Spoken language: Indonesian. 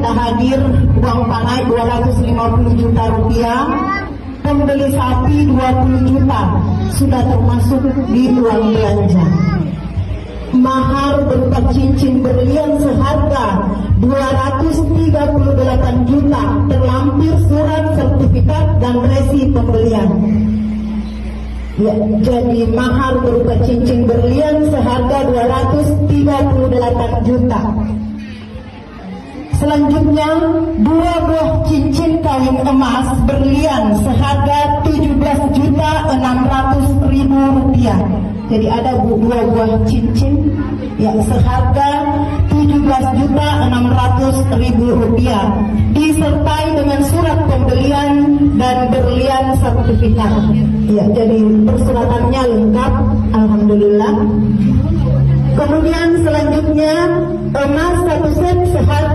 sudah hadir uang panai 250 juta rupiah, pembeli sapi 20 juta sudah termasuk di uang belanja. Mahar berupa cincin berlian seharga 238 juta terlampir surat sertifikat dan resi pembelian. Ya, jadi mahar berupa cincin berlian seharga 238 juta. Selanjutnya 2 buah cincin kawin emas berlian seharga 17.600.000 rupiah. Jadi ada 2 buah cincin ya seharga 17.600.000 rupiah disertai dengan surat pembelian dan berlian sertifikat. Ya, jadi persyaratannya lengkap, alhamdulillah. Kemudian selanjutnya emas 1 set seharga